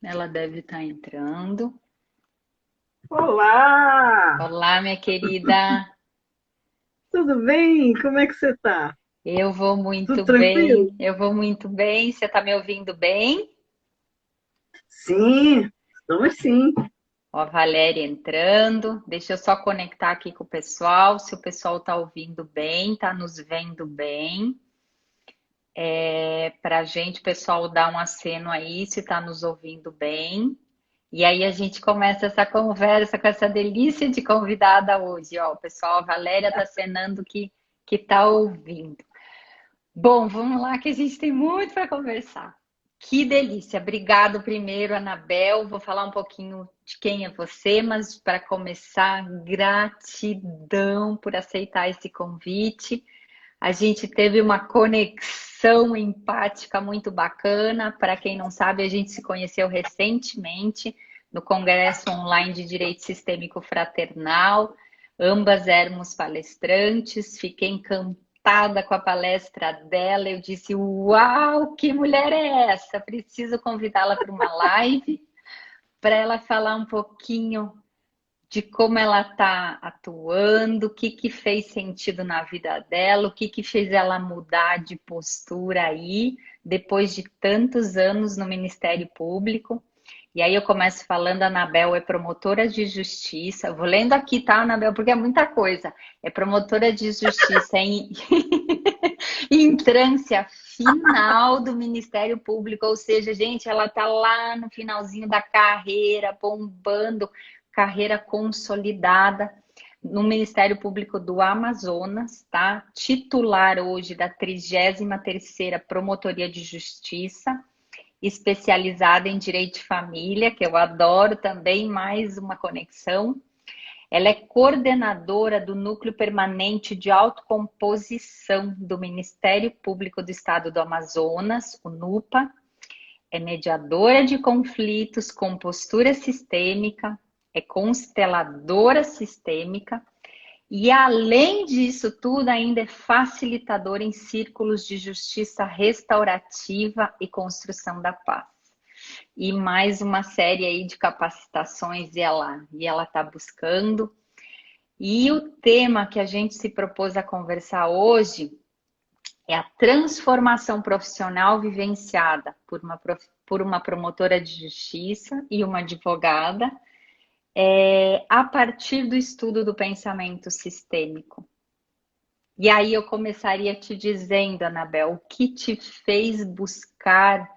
Ela deve estar entrando. Olá! Olá, minha querida. Tudo bem? Como é que você está? Eu vou Tudo muito tranquilo? bem. Eu vou muito bem. Você está me ouvindo bem? Sim, estamos sim. Ó, a Valéria entrando. Deixa eu só conectar aqui com o pessoal. Se o pessoal está ouvindo bem, está nos vendo bem. Para a gente, o pessoal dá um aceno aí se está nos ouvindo bem. E aí a gente começa essa conversa com essa delícia de convidada hoje. Ó, o pessoal, a Valéria está acenando que está ouvindo. Bom, vamos lá que a gente tem muito para conversar. Que delícia! Obrigado primeiro, Anabel. Vou falar um pouquinho de quem é você, mas para começar, gratidão por aceitar esse convite. A gente teve uma conexão empática muito bacana. Para quem não sabe, a gente se conheceu recentemente no Congresso Online de Direito Sistêmico Fraternal. Ambas éramos palestrantes. Fiquei encantada com a palestra dela. Eu disse: Uau, que mulher é essa? Preciso convidá-la para uma live para ela falar um pouquinho de como ela está atuando, o que que fez sentido na vida dela, o que que fez ela mudar de postura aí, depois de tantos anos no Ministério Público. E aí eu começo falando, a Anabel é promotora de justiça. Eu vou lendo aqui, tá, Anabel? Porque é muita coisa. É promotora de justiça em, em trânsito final do Ministério Público, ou seja, gente, ela está lá no finalzinho da carreira, bombando, carreira consolidada no Ministério Público do Amazonas, tá? Titular hoje da 33ª Promotoria de Justiça, especializada em Direito de Família, que eu adoro também, mais uma conexão. Ela é coordenadora do Núcleo Permanente de Autocomposição do Ministério Público do Estado do Amazonas, o NUPA. É mediadora de conflitos com postura sistêmica, é consteladora sistêmica e, além disso tudo, ainda é facilitadora em círculos de justiça restaurativa e construção da paz. E mais uma série aí de capacitações e ela está buscando. E o tema que a gente se propôs a conversar hoje é a transformação profissional vivenciada por uma promotora de justiça e uma advogada, a partir do estudo do pensamento sistêmico. E aí eu começaria te dizendo, Anabel, o que te fez buscar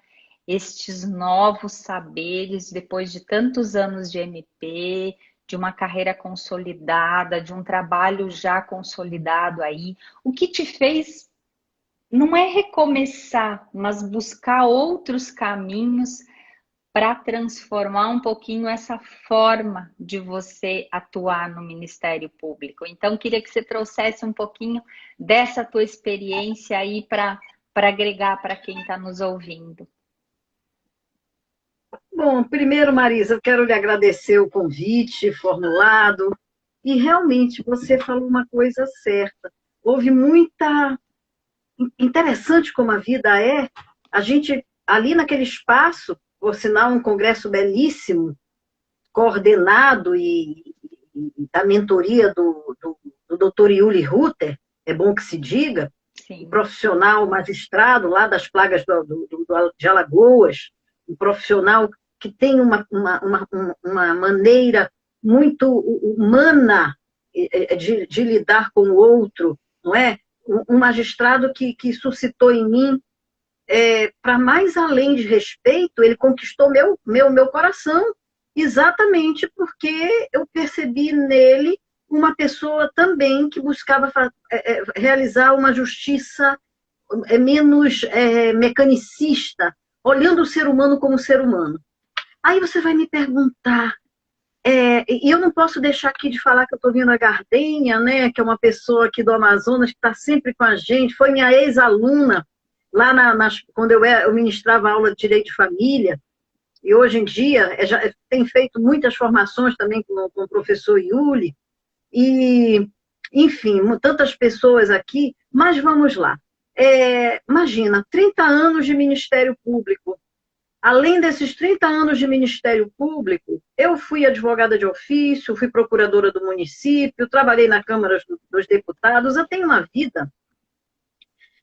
estes novos saberes depois de tantos anos de MP, de uma carreira consolidada, de um trabalho já consolidado aí? O que te fez não é recomeçar, mas buscar outros caminhos para transformar um pouquinho essa forma de você atuar no Ministério Público? Então, queria que você trouxesse um pouquinho dessa tua experiência aí para agregar para quem está nos ouvindo. Bom, primeiro, Marisa, eu quero lhe agradecer o convite formulado. E realmente você falou uma coisa certa. Houve muita. Interessante como a vida é. A gente, ali naquele espaço, por sinal, um congresso belíssimo, coordenado e da mentoria do Dr. Yuli Rutter, é bom que se diga, um Sim, profissional magistrado lá das plagas de Alagoas, um profissional que tem uma maneira muito humana de lidar com o outro, não é? Um magistrado que suscitou em mim, para mais além de respeito, ele conquistou meu coração, exatamente porque eu percebi nele uma pessoa também que buscava realizar uma justiça menos mecanicista, olhando o ser humano como ser humano. Aí você vai me perguntar, e eu não posso deixar aqui de falar que eu estou vindo a Gardenha, né, que é uma pessoa aqui do Amazonas que está sempre com a gente, foi minha ex-aluna, lá quando eu ministrava aula de Direito de Família, e hoje em dia já tem feito muitas formações também com o professor Yuli, e, enfim, tantas pessoas aqui, mas vamos lá. Imagina, 30 anos de Ministério Público, Além desses 30 anos de Ministério Público, eu fui advogada de ofício, fui procuradora do município, trabalhei na Câmara dos Deputados. Eu tenho uma vida,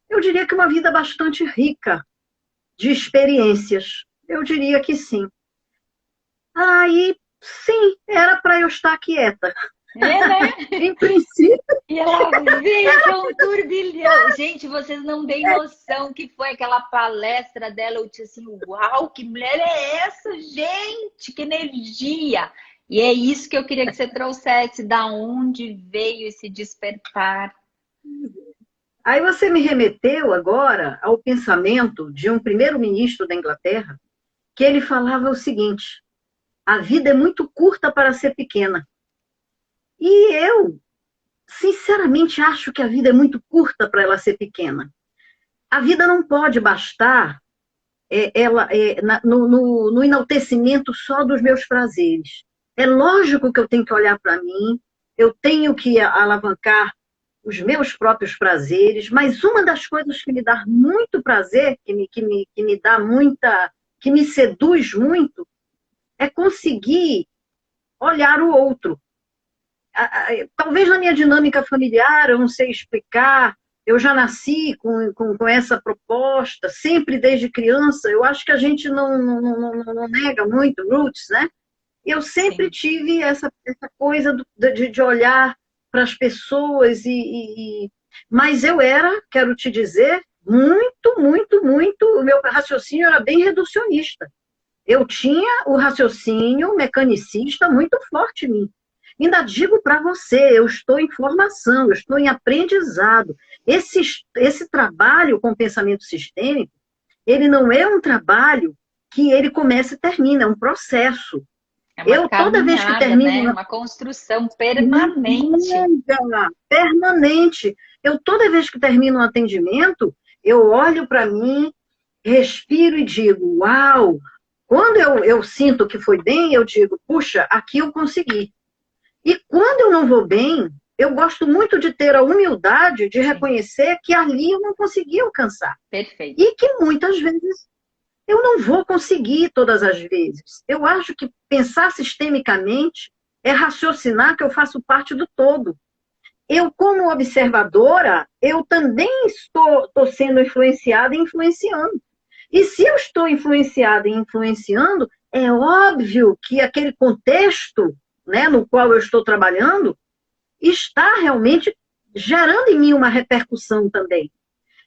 eu diria que uma vida bastante rica de experiências. Eu diria que sim. Aí, sim, era para eu estar quieta. É, né? Em princípio. E ela veio com um turbilhão. Gente, vocês não têm noção que foi aquela palestra dela. Eu disse assim, uau, que mulher é essa, gente? Que energia! E é isso que eu queria que você trouxesse, da onde veio esse despertar. Aí você me remeteu agora ao pensamento de um primeiro-ministro da Inglaterra, que ele falava o seguinte: a vida é muito curta para ser pequena. E eu, sinceramente, acho que a vida é muito curta para ela ser pequena. A vida não pode bastar no enaltecimento só dos meus prazeres. É lógico que eu tenho que olhar para mim, eu tenho que alavancar os meus próprios prazeres, mas uma das coisas que me dá muito prazer, que me dá muita, que me seduz muito, é conseguir olhar o outro. Talvez na minha dinâmica familiar, eu não sei explicar, eu já nasci com essa proposta, sempre desde criança. Eu acho que a gente não nega muito roots, né? Eu sempre Sim. tive essa coisa de olhar para as pessoas, mas eu era, quero te dizer, muito, o meu raciocínio era bem reducionista. Eu tinha o raciocínio mecanicista muito forte em mim. Ainda digo para você, eu estou em formação, eu estou em aprendizado. Esse trabalho com pensamento sistêmico, ele não é um trabalho que ele começa e termina, é um processo. É uma Toda vez que caminhada, termino né? Uma construção permanente. permanente, toda vez que termino um atendimento, eu olho para mim, respiro e digo, uau! Quando eu sinto que foi bem, eu digo, puxa, aqui eu consegui. E quando eu não vou bem, eu gosto muito de ter a humildade de reconhecer que ali eu não consegui alcançar. Perfeito. E que muitas vezes eu não vou conseguir todas as vezes. Eu acho que pensar sistemicamente é raciocinar que eu faço parte do todo. Eu, como observadora, eu também estou sendo influenciada e influenciando. E se eu estou influenciada e influenciando, é óbvio que aquele contexto, né, no qual eu estou trabalhando está realmente gerando em mim uma repercussão também.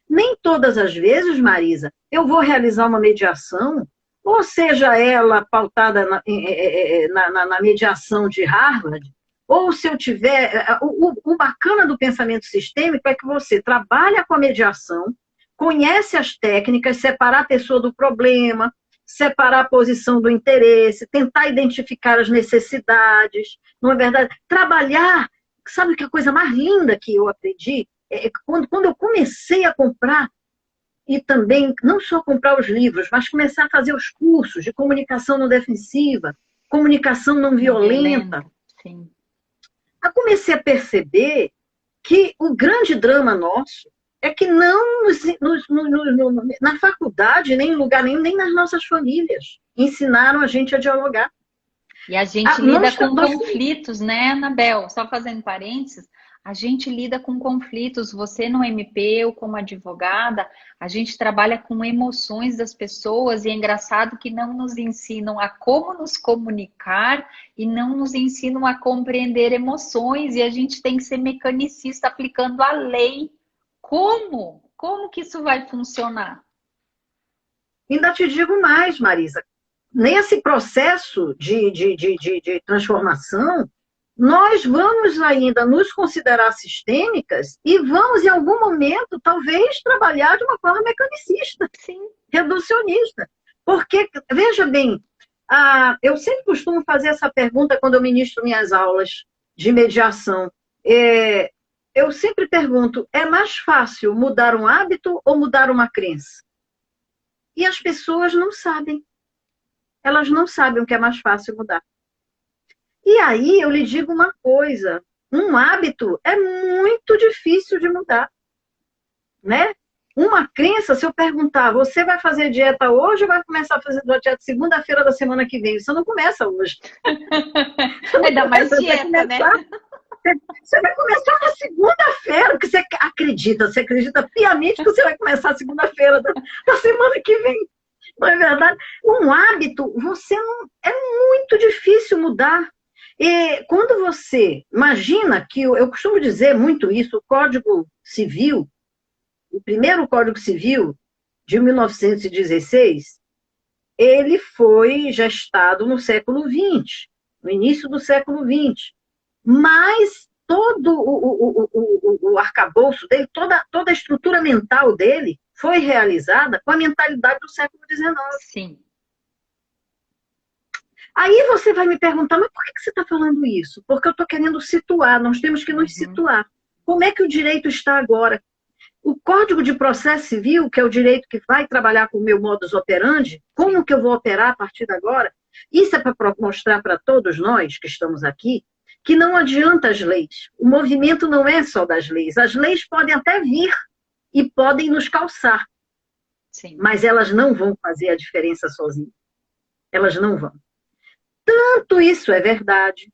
Nem todas as vezes, Marisa, eu vou realizar uma mediação, ou seja ela pautada na mediação de Harvard, ou se eu tiver... O bacana do pensamento sistêmico é que você trabalha com a mediação, conhece as técnicas, separar a pessoa do problema, separar a posição do interesse, tentar identificar as necessidades, não é verdade? Trabalhar, sabe que a coisa mais linda que eu aprendi? Quando eu comecei a comprar, e também não só comprar os livros, mas começar a fazer os cursos de comunicação não defensiva, comunicação não violenta, Sim. eu comecei a perceber que o grande drama nosso é que não na faculdade, nem em lugar nenhum, nem nas nossas famílias, ensinaram a gente a dialogar. E a gente lida com conflitos, né, Anabel? Só fazendo parênteses, a gente lida com conflitos. Você no MP, eu como advogada, a gente trabalha com emoções das pessoas e é engraçado que não nos ensinam a como nos comunicar e não nos ensinam a compreender emoções e a gente tem que ser mecanicista aplicando a lei. Como? Como que isso vai funcionar? Ainda te digo mais, Marisa. Nesse processo de transformação, nós vamos ainda nos considerar sistêmicas e vamos, em algum momento, talvez, trabalhar de uma forma mecanicista, sim, reducionista. Porque, veja bem, eu sempre costumo fazer essa pergunta quando eu ministro minhas aulas de mediação. Eu sempre pergunto, é mais fácil mudar um hábito ou mudar uma crença? E as pessoas não sabem. Elas não sabem o que é mais fácil mudar. E aí eu lhe digo uma coisa, um hábito é muito difícil de mudar, né? Uma crença, se eu perguntar, você vai fazer dieta hoje ou vai começar a fazer dieta segunda-feira da semana que vem? Você não começa hoje. Ainda mais dieta, né? Você vai começar na segunda-feira, porque você acredita piamente que você vai começar segunda-feira da semana que vem. Não é verdade? Um hábito, você não, é muito difícil mudar. E quando você imagina que, eu costumo dizer muito isso, o Código Civil, o primeiro Código Civil de 1916, ele foi gestado no século XX, no início do século XX. Mas todo o arcabouço dele, toda a estrutura mental dele foi realizada com a mentalidade do século XIX. Sim. Aí você vai me perguntar, mas por que você está falando isso? Porque eu estou querendo situar, nós temos que nos situar. Como é que o direito está agora? O Código de Processo Civil, que é o direito que vai trabalhar com o meu modus operandi, como que eu vou operar a partir de agora? Isso é para mostrar para todos nós que estamos aqui que não adianta as leis. O movimento não é só das leis. As leis podem até vir e podem nos calçar. Sim. Mas elas não vão fazer a diferença sozinhas. Elas não vão. Tanto isso é verdade.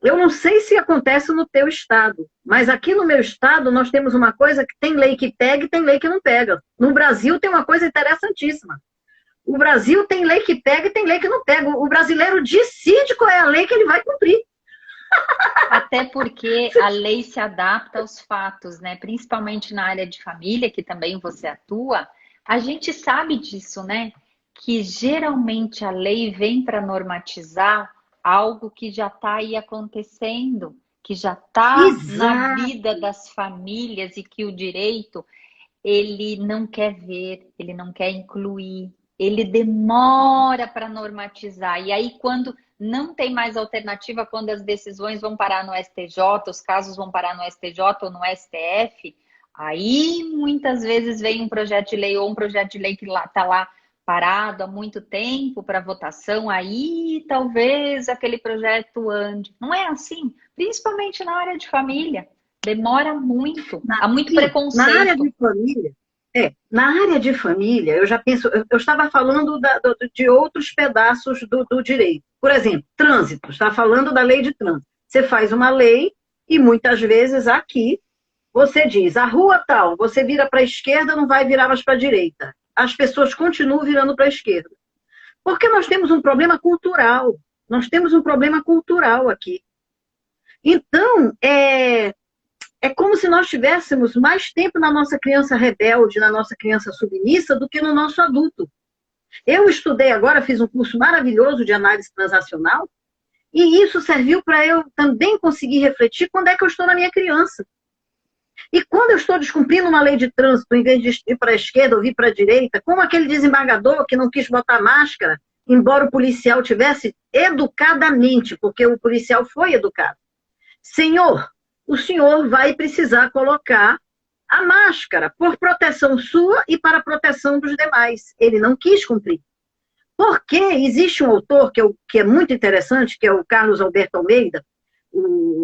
Eu não sei se acontece no teu estado, mas aqui no meu estado nós temos uma coisa que tem lei que pega e tem lei que não pega. No Brasil tem uma coisa interessantíssima. O Brasil tem lei que pega e tem lei que não pega. O brasileiro decide qual é a lei que ele vai cumprir. Até porque a lei se adapta aos fatos, né? Principalmente na área de família, que também você atua, a gente sabe disso, né? Que geralmente a lei vem para normatizar algo que já está aí acontecendo, que já está na vida das famílias e que o direito, ele não quer ver, ele não quer incluir, ele demora para normatizar. E aí, quando não tem mais alternativa, quando as decisões vão parar no STJ, os casos vão parar no STJ ou no STF, aí muitas vezes vem um projeto de lei ou um projeto de lei que está lá parado há muito tempo para votação, aí talvez aquele projeto ande. Não é assim, principalmente na área de família. Demora muito, há muito preconceito. Na área de família, na área de família, eu já penso, eu estava falando de outros pedaços do direito. Por exemplo, trânsito, está falando da lei de trânsito. Você faz uma lei e muitas vezes aqui você diz, a rua tal, você vira para a esquerda, não vai virar mais para a direita. As pessoas continuam virando para a esquerda. Porque nós temos um problema cultural. Nós temos um problema cultural aqui. Então, é como se nós tivéssemos mais tempo na nossa criança rebelde, na nossa criança submissa, do que no nosso adulto. Eu estudei agora, fiz um curso maravilhoso de análise transacional, e isso serviu para eu também conseguir refletir quando é que eu estou na minha criança. E quando eu estou descumprindo uma lei de trânsito, em vez de ir para a esquerda ou vir para a direita, como aquele desembargador que não quis botar máscara, embora o policial tivesse educadamente, porque o policial foi educado. Senhor, o senhor vai precisar colocar a máscara por proteção sua e para a proteção dos demais. Ele não quis cumprir. Porque existe um autor que é muito interessante, que é o Carlos Alberto Almeida,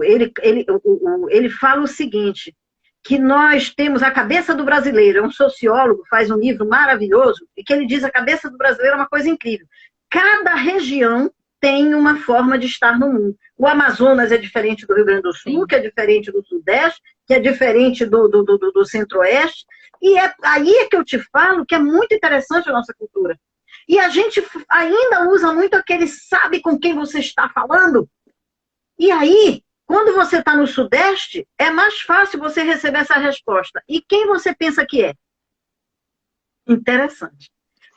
ele fala o seguinte, que nós temos a cabeça do brasileiro, é um sociólogo, faz um livro maravilhoso, e que ele diz que a cabeça do brasileiro é uma coisa incrível. Cada região tem uma forma de estar no mundo. O Amazonas é diferente do Rio Grande do Sul, que é diferente do Sudeste, que é diferente do Centro-Oeste, e aí é que eu te falo que é muito interessante a nossa cultura. E a gente ainda usa muito aquele sabe com quem você está falando. E aí, quando você está no Sudeste, é mais fácil você receber essa resposta. E quem você pensa que é? Interessante.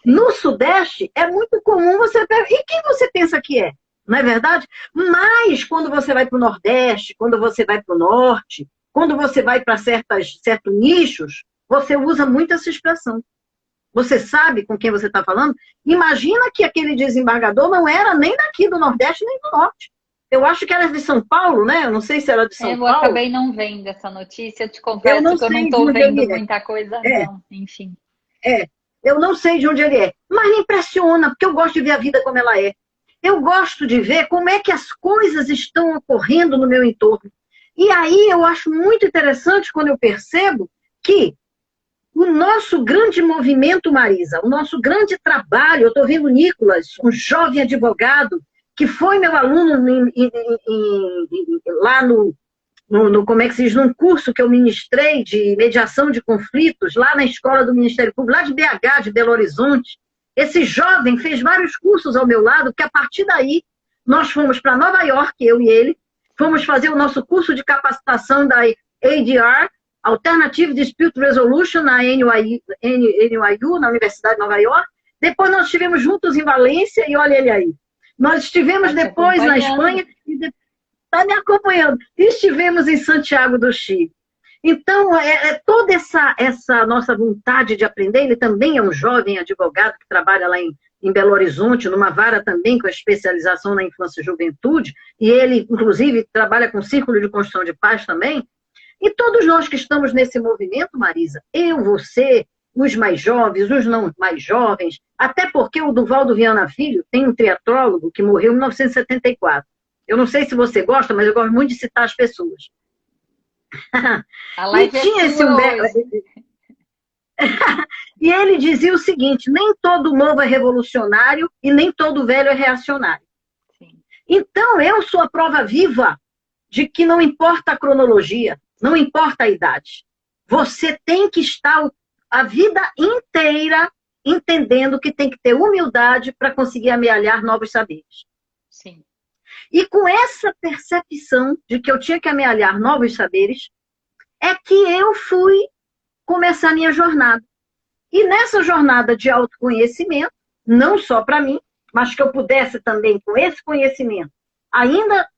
No Sudeste, é muito comum você... E quem você pensa que é? Não é verdade? Mas quando você vai para o Nordeste, quando você vai para o Norte, quando você vai para certos nichos, você usa muito essa expressão. Você sabe com quem você está falando? Imagina que aquele desembargador não era nem daqui do Nordeste, nem do Norte. Eu acho que era de São Paulo, né? Eu não sei se era de São Paulo. Eu acabei não vendo essa notícia. Eu te confesso que eu não estou vendo muita coisa, não. Enfim. Eu não sei de onde ele é. Mas me impressiona, porque eu gosto de ver a vida como ela é. Eu gosto de ver como é que as coisas estão ocorrendo no meu entorno. E aí eu acho muito interessante quando eu percebo que o nosso grande movimento, Marisa, o nosso grande trabalho, eu estou vendo o Nicolas, um jovem advogado, que foi meu aluno lá como é que se diz, num curso que eu ministrei de mediação de conflitos, lá na escola do Ministério Público, lá de BH, de Belo Horizonte. Esse jovem fez vários cursos ao meu lado, que a partir daí nós fomos para Nova York, eu e ele, fomos fazer o nosso curso de capacitação da ADR, Alternative Dispute Resolution, na NYU, na Universidade de Nova York. Depois nós estivemos juntos em Valência, e olha ele aí. Nós estivemos depois na Espanha, e está me acompanhando. Estivemos em Santiago do Chile. Então, toda essa nossa vontade de aprender, ele também é um jovem advogado que trabalha lá em Belo Horizonte, numa vara também com a especialização na infância e juventude, e ele, inclusive, trabalha com o Círculo de Construção de Paz também. E todos nós que estamos nesse movimento, Marisa, eu, você, os mais jovens, os não mais jovens, até porque o Duvaldo Viana Filho tem um triatrólogo que morreu em 1974. Eu não sei se você gosta, mas eu gosto muito de citar as pessoas. E tinha esse Humberto. E ele dizia o seguinte: nem todo novo é revolucionário e nem todo velho é reacionário. Sim. Então, eu sou a prova viva de que não importa a cronologia, não importa a idade. Você tem que estar a vida inteira entendendo que tem que ter humildade para conseguir amealhar novos saberes. Sim. E com essa percepção de que eu tinha que amealhar novos saberes, é que eu fui começar a minha jornada. E nessa jornada de autoconhecimento, não só para mim, mas que eu pudesse também, com esse conhecimento, ainda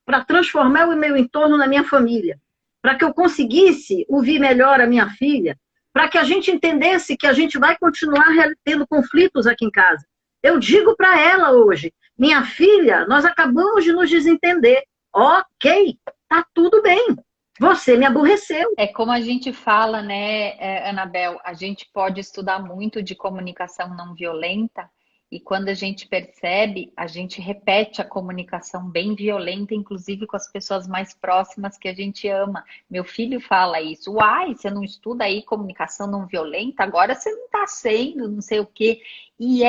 para transformar o meu entorno na minha família, para que eu conseguisse ouvir melhor a minha filha, para que a gente entendesse que a gente vai continuar tendo conflitos aqui em casa. Eu digo para ela hoje: minha filha, nós acabamos de nos desentender. Ok, tá tudo bem. Você me aborreceu. É como a gente fala, né, Anabel? A gente pode estudar muito de comunicação não violenta e quando a gente percebe, a gente repete a comunicação bem violenta, inclusive com as pessoas mais próximas que a gente ama. Meu filho fala isso. Uai, você não estuda aí comunicação não violenta? Agora você não está sendo, não sei o quê. E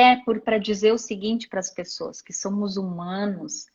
para dizer o seguinte para as pessoas, que somos humanos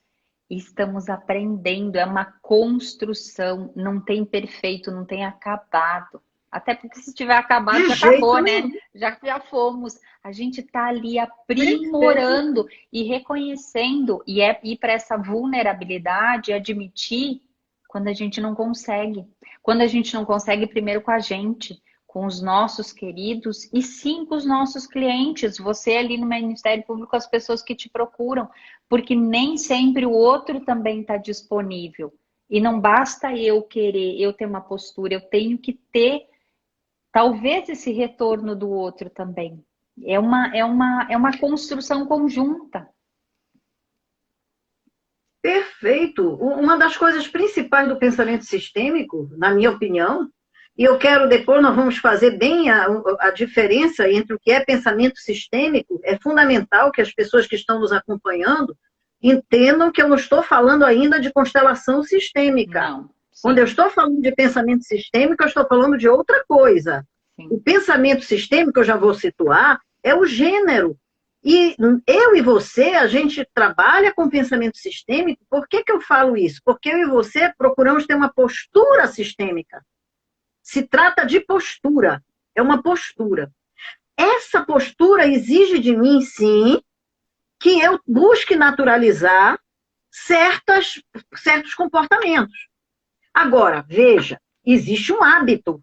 e estamos aprendendo, é uma construção, não tem perfeito, não tem acabado. Até porque se tiver acabado, já acabou, né? Já fomos. A gente está ali aprimorando e reconhecendo, e ir para essa vulnerabilidade, admitir quando a gente não consegue. Quando a gente não consegue, primeiro com a gente, com os nossos queridos e sim com os nossos clientes. Você ali no Ministério Público, as pessoas que te procuram, porque nem sempre o outro também está disponível. E não basta eu querer, eu ter uma postura, eu tenho que ter talvez esse retorno do outro também. É uma construção conjunta. Perfeito. Uma das coisas principais do pensamento sistêmico, na minha opinião, e eu quero depois, nós vamos fazer bem a diferença entre o que é pensamento sistêmico, é fundamental que as pessoas que estão nos acompanhando entendam que eu não estou falando ainda de constelação sistêmica. Não. Quando eu estou falando de pensamento sistêmico, eu estou falando de outra coisa. Sim. O pensamento sistêmico, eu já vou situar, é o gênero. E eu e você, a gente trabalha com pensamento sistêmico. Por que eu falo isso? Porque eu e você procuramos ter uma postura sistêmica. Se trata de postura. É uma postura. Essa postura exige de mim, sim, que eu busque naturalizar certos comportamentos. Agora, veja, existe um hábito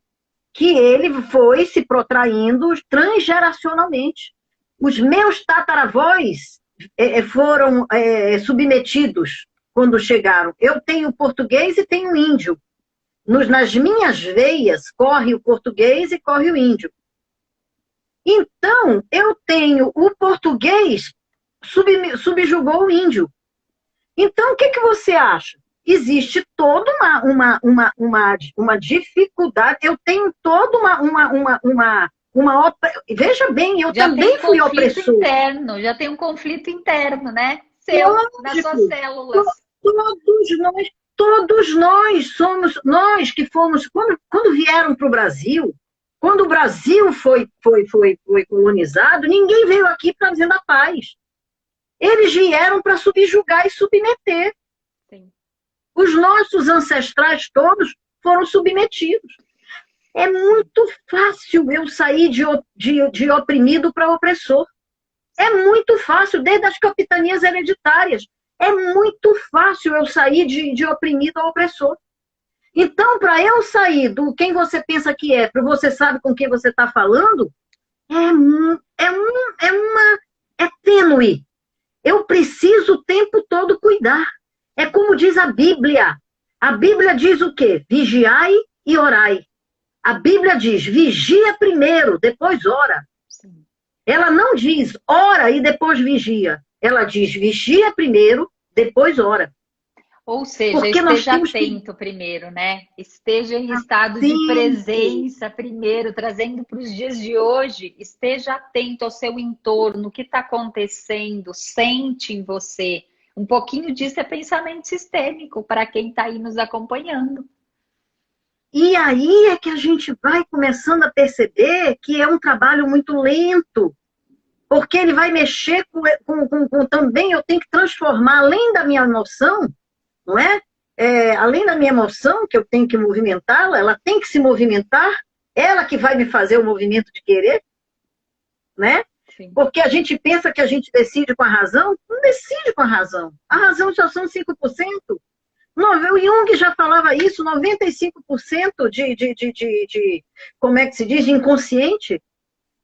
que ele foi se protraindo transgeracionalmente. Os meus tataravós foram submetidos quando chegaram. Eu tenho português e tenho índio. Nas minhas veias corre o português e corre o índio. Então, eu tenho o português subjugou o índio. Então, o que você acha? Existe toda uma dificuldade. Eu tenho toda uma veja bem, eu já também fui opressor. Já tem um conflito interno, né? Seu, nas suas células. Todos nós somos, nós que fomos, quando vieram para o Brasil, Quando o Brasil foi colonizado, ninguém veio aqui trazendo a paz. Eles vieram para subjugar e submeter. Sim. Os nossos ancestrais todos foram submetidos. É muito fácil eu sair de oprimido para opressor. É muito fácil, desde as capitanias hereditárias. É muito fácil eu sair de oprimido a opressor. Então, para eu sair do quem você pensa que é, para você sabe com quem você está falando, é tênue. Eu preciso o tempo todo cuidar. É como diz a Bíblia. A Bíblia diz o quê? Vigiai e orai. A Bíblia diz, vigia primeiro, depois ora. Sim. Ela não diz ora e depois vigia. Ela diz vigia primeiro, depois ora. Ou seja, Porque esteja atento primeiro, né? Esteja em estado de presença primeiro, trazendo para os dias de hoje. Esteja atento ao seu entorno, o que está acontecendo, sente em você. Um pouquinho disso é pensamento sistêmico para quem está aí nos acompanhando. E aí é que a gente vai começando a perceber que é um trabalho muito lento, porque ele vai mexer também eu tenho que transformar, além da minha emoção, não é? Além da minha emoção, que eu tenho que movimentá-la, ela tem que se movimentar, ela que vai me fazer o movimento de querer, né? Sim. Porque a gente pensa que a gente decide com a razão, não decide com a razão. A razão só são 5%. O Jung já falava isso, 95% como é que se diz, de inconsciente.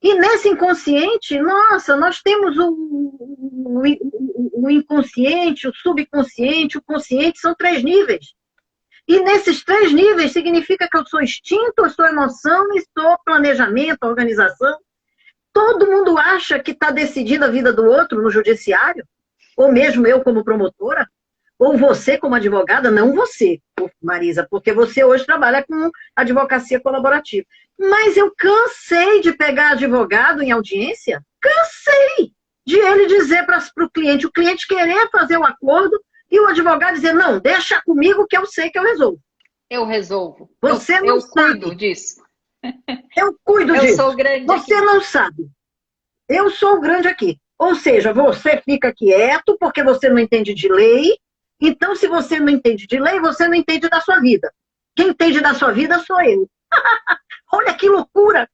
E nesse inconsciente, nossa, nós temos o inconsciente, o subconsciente, o consciente, são 3 níveis. E nesses 3 níveis significa que eu sou instinto, eu sou emoção e sou planejamento, organização. Todo mundo acha que está decidindo a vida do outro no judiciário, ou mesmo eu como promotora. Ou você como advogada, não você, Marisa, porque você hoje trabalha com advocacia colaborativa. Mas eu cansei de pegar advogado em audiência, cansei de ele dizer para o cliente querer fazer um acordo e o advogado dizer, não, deixa comigo que eu sei que eu resolvo. Eu resolvo. Você não sabe. Cuido disso. Eu cuido disso. Eu sou grande Você aqui. não sabe. Eu sou o grande aqui. Ou seja, você fica quieto porque você não entende de lei. Então, se você não entende de lei, você não entende da sua vida. Quem entende da sua vida sou eu. Olha que loucura!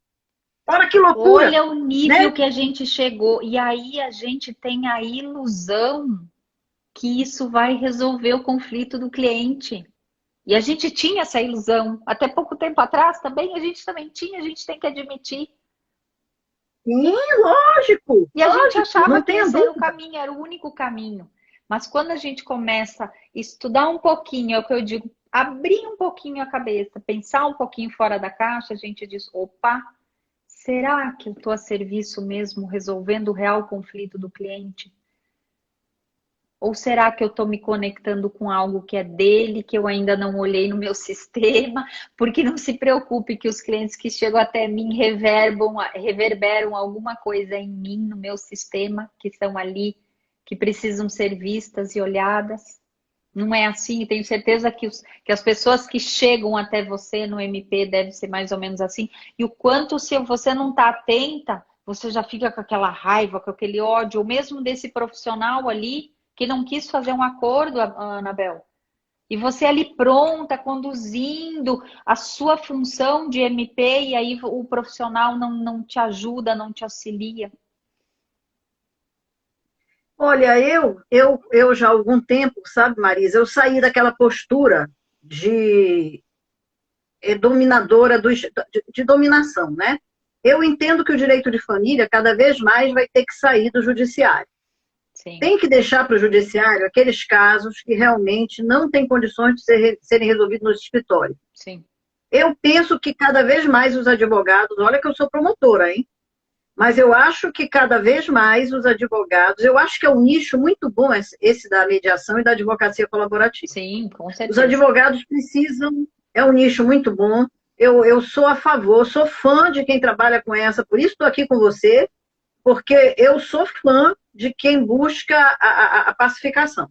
Olha que loucura! Olha o nível, né, que a gente chegou. E aí a gente tem a ilusão que isso vai resolver o conflito do cliente. E a gente tinha essa ilusão. Até pouco tempo atrás também, a gente também tinha, a gente tem que admitir. Sim, lógico! E a lógico, gente achava que esse dúvida. era o caminho, era o único caminho. Mas quando a gente começa a estudar um pouquinho, é o que eu digo, abrir um pouquinho a cabeça, pensar um pouquinho fora da caixa, a gente diz, opa, será que eu estou a serviço mesmo, resolvendo o real conflito do cliente? Ou será que eu estou me conectando com algo que é dele, que eu ainda não olhei no meu sistema? Porque não se preocupe que os clientes que chegam até mim reverberam alguma coisa em mim, no meu sistema, que estão ali, que precisam ser vistas e olhadas. Não é assim? Tenho certeza que as pessoas que chegam até você no MP devem ser mais ou menos assim. E o quanto, se você não está atenta, você já fica com aquela raiva, com aquele ódio, ou mesmo desse profissional ali que não quis fazer um acordo, Anabel. E você ali pronta, conduzindo a sua função de MP, e aí o profissional não te ajuda, não te auxilia. Olha, eu já há algum tempo, sabe, Marisa, eu saí daquela postura de dominadora, de dominação, né? Eu entendo que o direito de família cada vez mais vai ter que sair do judiciário. Sim. Tem que deixar para o judiciário aqueles casos que realmente não têm condições de serem resolvidos no escritório. Sim. Eu penso que cada vez mais os advogados, olha que eu sou promotora, hein? Mas eu acho que cada vez mais os advogados, eu acho que é um nicho muito bom esse da mediação e da advocacia colaborativa. Sim, com certeza. Os advogados precisam, é um nicho muito bom. Eu sou a favor, sou fã de quem trabalha com essa, por isso estou aqui com você, porque eu sou fã de quem busca a pacificação.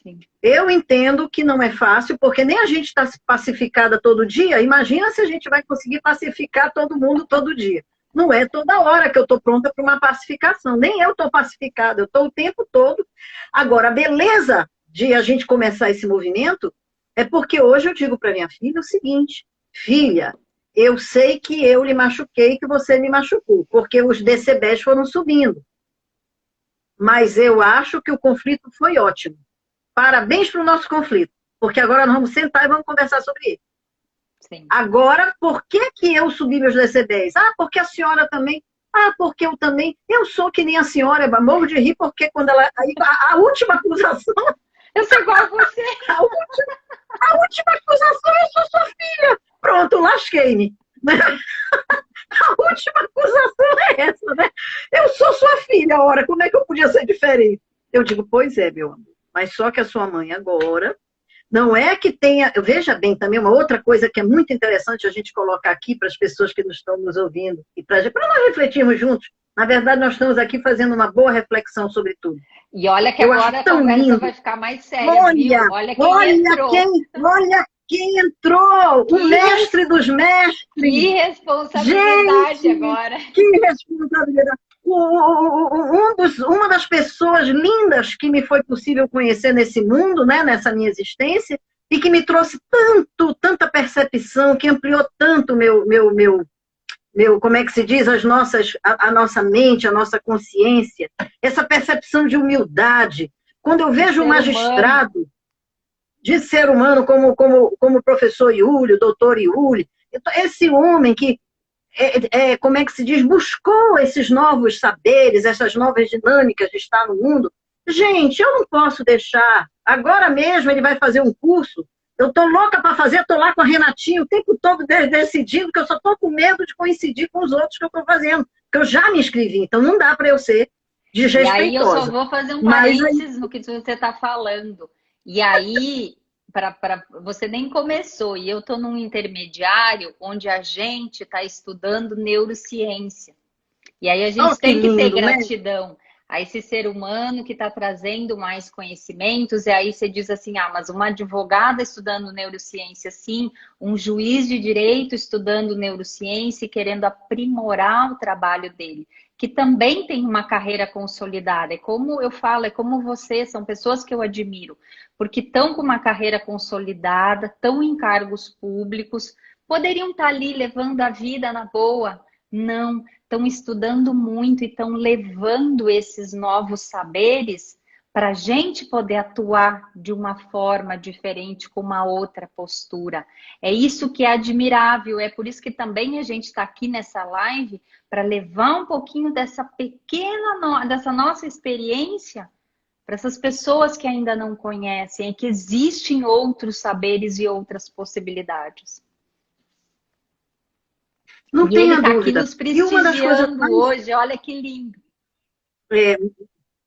Sim. Eu entendo que não é fácil, porque nem a gente está pacificada todo dia. Imagina se a gente vai conseguir pacificar todo mundo todo dia. Não é toda hora que eu estou pronta para uma pacificação. Nem eu estou pacificada, eu estou o tempo todo. Agora, a beleza de a gente começar esse movimento é porque hoje eu digo para minha filha o seguinte: filha, eu sei que eu lhe machuquei, que você me machucou, porque os decibéis foram subindo. Mas eu acho que o conflito foi ótimo. Parabéns para o nosso conflito, porque agora nós vamos sentar e vamos conversar sobre ele. Sim. Agora, por que que eu subi meus decibéis? Ah, porque a senhora também. Ah, porque eu também. Eu sou que nem a senhora, morro de rir, porque quando ela. A última acusação. Eu sou igual a você. A última acusação, eu sou sua filha. Pronto, lasquei-me. A última acusação é essa, né? Eu sou sua filha, ora, como é que eu podia ser diferente? Eu digo, pois é, meu amor. Mas só que a sua mãe agora, não é que tenha... Veja bem, também uma outra coisa que é muito interessante a gente colocar aqui para as pessoas que estão nos ouvindo e para nós refletirmos juntos. Na verdade, nós estamos aqui fazendo uma boa reflexão sobre tudo. E olha que agora a conversa lindo. Vai ficar mais séria, olha, viu? Olha quem entrou! O mestre dos mestres! Que responsabilidade, gente, agora! Que responsabilidade! Uma das pessoas lindas que me foi possível conhecer nesse mundo, né, nessa minha existência, e que me trouxe tanta percepção, que ampliou tanto meu, como é que se diz, a nossa mente, a nossa consciência, essa percepção de humildade. Quando eu vejo um magistrado de ser humano como o professor Iuli, o doutor Iuli, esse homem que como é que se diz, buscou esses novos saberes, essas novas dinâmicas de estar no mundo. Gente, eu não posso deixar. Agora mesmo ele vai fazer um curso. Eu estou louca para fazer, estou lá com a Renatinha o tempo todo decidindo, que eu só estou com medo de coincidir com os outros que eu estou fazendo. Porque eu já me inscrevi, então não dá para eu ser desrespeitosa. E aí eu só vou fazer um parênteses no que você está falando. E aí... você nem começou, e eu estou num intermediário onde a gente está estudando neurociência. E aí a gente tem que ter gratidão a esse ser humano que está trazendo mais conhecimentos, e aí você diz assim, mas uma advogada estudando neurociência, sim, um juiz de direito estudando neurociência e querendo aprimorar o trabalho dele, que também tem uma carreira consolidada. É como eu falo, é como você, são pessoas que eu admiro, porque estão com uma carreira consolidada, estão em cargos públicos, poderiam estar ali levando a vida na boa. Não, estão estudando muito e estão levando esses novos saberes para a gente poder atuar de uma forma diferente, com uma outra postura. É isso que é admirável, é por isso que também a gente está aqui nessa live, para levar um pouquinho dessa dessa nossa experiência para essas pessoas que ainda não conhecem, que existem outros saberes e outras possibilidades. Não tenha dúvida. Aqui nos prestigiando hoje, olha que lindo.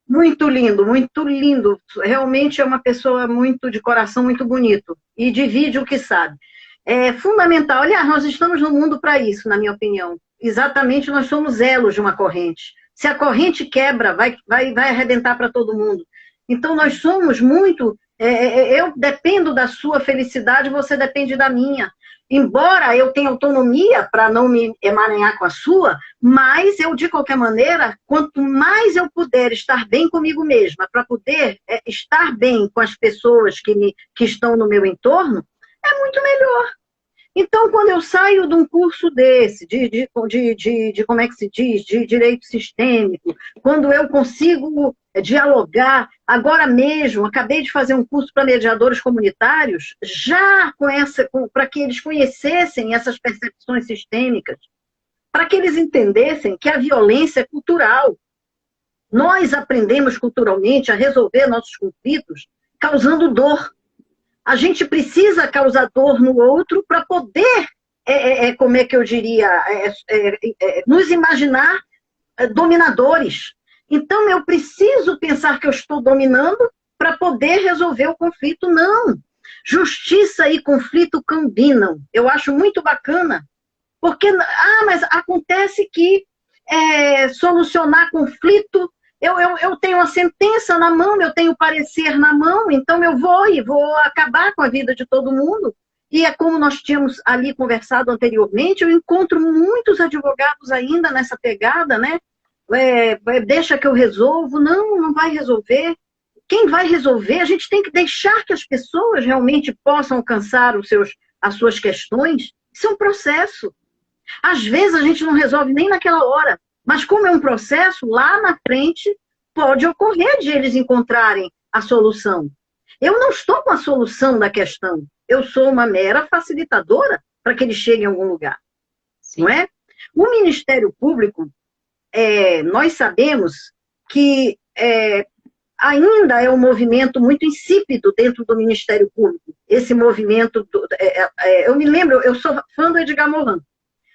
Muito lindo, muito lindo. Realmente é uma pessoa muito de coração, muito bonito. E divide o que sabe. É fundamental. Aliás, nós estamos no mundo para isso, na minha opinião. Exatamente, nós somos elos de uma corrente. Se a corrente quebra, vai arrebentar para todo mundo. Então, nós somos muito... eu dependo da sua felicidade, você depende da minha. Embora eu tenha autonomia para não me emaranhar com a sua, mas eu, de qualquer maneira, quanto mais eu puder estar bem comigo mesma, para poder estar bem com as pessoas que estão no meu entorno, é muito melhor. Então, quando eu saio de um curso desse, como é que se diz, de direito sistêmico, quando eu consigo dialogar, agora mesmo, acabei de fazer um curso para mediadores comunitários, já para que eles conhecessem essas percepções sistêmicas, para que eles entendessem que a violência é cultural. Nós aprendemos culturalmente a resolver nossos conflitos causando dor. A gente precisa causar dor no outro para poder, como é que eu diria, nos imaginar dominadores. Então, eu preciso pensar que eu estou dominando para poder resolver o conflito. Não. Justiça e conflito combinam. Eu acho muito bacana. Porque, mas acontece que solucionar conflito Eu tenho a sentença na mão, eu tenho o parecer na mão, então eu vou acabar com a vida de todo mundo. E é como nós tínhamos ali conversado anteriormente, eu encontro muitos advogados ainda nessa pegada, né? Deixa que eu resolvo. Não, não vai resolver. Quem vai resolver, a gente tem que deixar que as pessoas realmente possam alcançar as suas questões. Isso é um processo. Às vezes a gente não resolve nem naquela hora, mas como é um processo, lá na frente pode ocorrer de eles encontrarem a solução. Eu não estou com a solução da questão, eu sou uma mera facilitadora para que eles cheguem a algum lugar. Sim. Não é? O Ministério Público, nós sabemos que ainda é um movimento muito insípido dentro do Ministério Público. Esse movimento, eu me lembro, eu sou fã do Edgar Morin.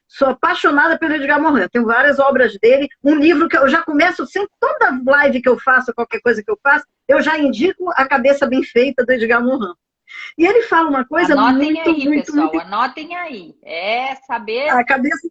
Sou apaixonada pelo Edgar Morin. Tenho várias obras dele. Um livro que eu já começo sempre, toda live que eu faço, qualquer coisa que eu faço, eu já indico A Cabeça Bem Feita, do Edgar Morin. E ele fala uma coisa anotem muito, aí, muito, pessoal, muito... Anotem aí. Saber... A cabeça...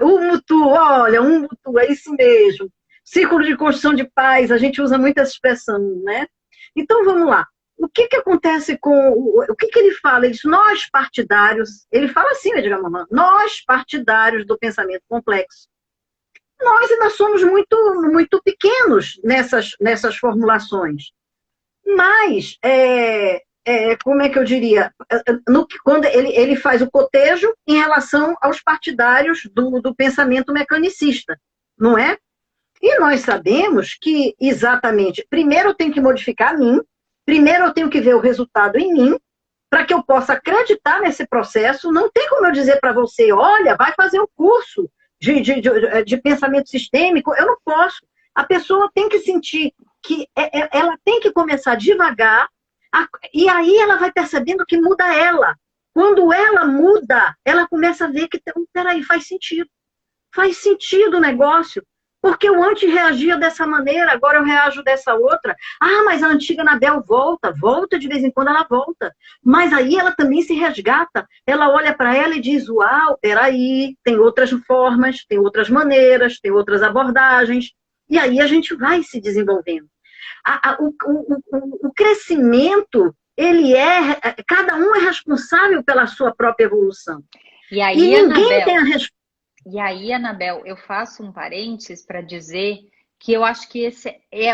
o Mutu, olha, um Mutu, é isso mesmo. Círculo de construção de paz, a gente usa muito essa expressão, né? Então, vamos lá. O que acontece com... O que ele fala? Ele diz, nós partidários... Ele fala assim, Edgar Morin, nós partidários do pensamento complexo. Nós ainda somos muito, muito pequenos nessas formulações. Mas, como é que eu diria? Quando ele faz o cotejo em relação aos partidários do pensamento mecanicista, não é? E nós sabemos que, exatamente, primeiro eu tenho que modificar a mim, primeiro eu tenho que ver o resultado em mim, para que eu possa acreditar nesse processo. Não tem como eu dizer para você, olha, vai fazer um curso de pensamento sistêmico. Eu não posso. A pessoa tem que sentir que ela tem que começar devagar, e aí ela vai percebendo que muda ela. Quando ela muda, ela começa a ver que, peraí, faz sentido. Faz sentido o negócio. Porque eu antes reagia dessa maneira, agora eu reajo dessa outra. Ah, mas a antiga Anabel volta de vez em quando ela volta. Mas aí ela também se resgata. Ela olha para ela e diz, uau, peraí, tem outras formas, tem outras maneiras, tem outras abordagens. E aí a gente vai se desenvolvendo. O crescimento, cada um é responsável pela sua própria evolução. E aí, ninguém tem a resposta. E aí, Anabel, eu faço um parênteses para dizer que eu acho que essa é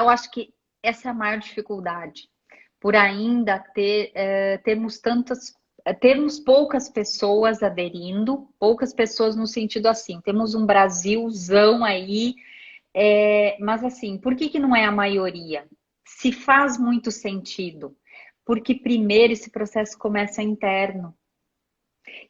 a maior dificuldade, por ainda termos poucas pessoas aderindo, poucas pessoas no sentido assim, temos um Brasilzão aí, mas assim, por que não é a maioria? Se faz muito sentido, porque primeiro esse processo começa interno.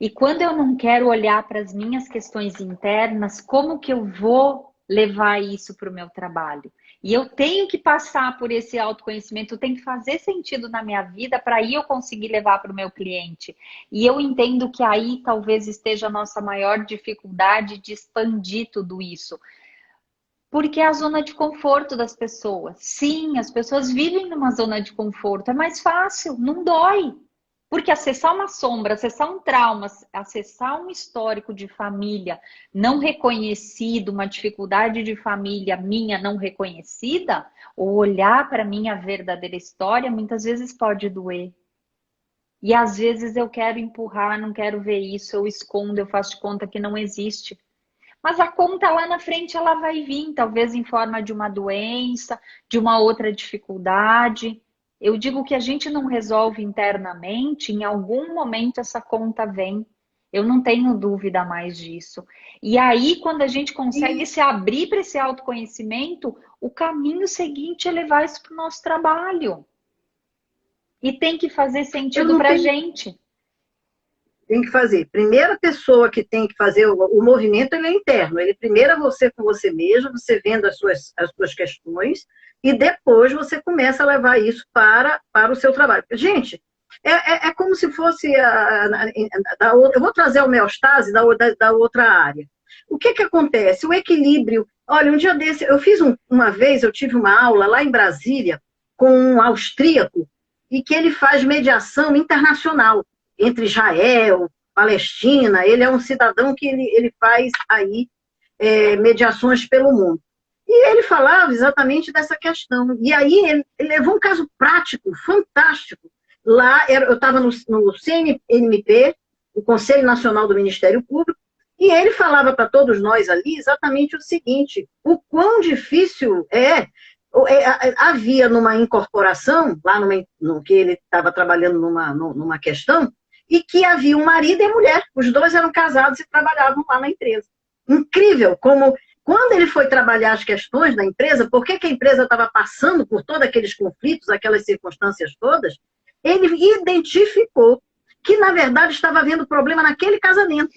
E quando eu não quero olhar para as minhas questões internas, como que eu vou levar isso para o meu trabalho? E eu tenho que passar por esse autoconhecimento, tem que fazer sentido na minha vida para aí eu conseguir levar para o meu cliente. E eu entendo que aí talvez esteja a nossa maior dificuldade de expandir tudo isso. Porque é a zona de conforto das pessoas. Sim, as pessoas vivem numa zona de conforto, é mais fácil, não dói. Porque acessar uma sombra, acessar um trauma, acessar um histórico de família não reconhecido, uma dificuldade de família minha não reconhecida, ou olhar para a minha verdadeira história, muitas vezes pode doer. E às vezes eu quero empurrar, não quero ver isso, eu escondo, eu faço de conta que não existe. Mas a conta lá na frente ela vai vir, talvez em forma de uma doença, de uma outra dificuldade. Eu digo que a gente não resolve internamente, em algum momento essa conta vem. Eu não tenho dúvida mais disso. E aí, quando a gente consegue se abrir para esse autoconhecimento, o caminho seguinte é levar isso para o nosso trabalho. E tem que fazer sentido para a gente. Tem que fazer. Primeira pessoa que tem que fazer o movimento, ele é interno. Ele primeiro é você com você mesmo, você vendo as suas questões, e depois você começa a levar isso para o seu trabalho. Gente, é como se fosse... eu vou trazer a homeostase da outra área. O que acontece? O equilíbrio... Olha, um dia desse, uma vez eu tive uma aula lá em Brasília com um austríaco, e que ele faz mediação internacional entre Israel, Palestina. Ele é um cidadão que ele faz aí mediações pelo mundo. E ele falava exatamente dessa questão. E aí ele levou um caso prático, fantástico. Lá, eu estava no CNMP, o Conselho Nacional do Ministério Público, e ele falava para todos nós ali exatamente o seguinte: o quão difícil havia numa incorporação, lá no que ele estava trabalhando numa questão, e que havia um marido e mulher, os dois eram casados e trabalhavam lá na empresa. Incrível como, quando ele foi trabalhar as questões da empresa, por que a empresa estava passando por todos aqueles conflitos, aquelas circunstâncias todas, ele identificou que, na verdade, estava havendo problema naquele casamento.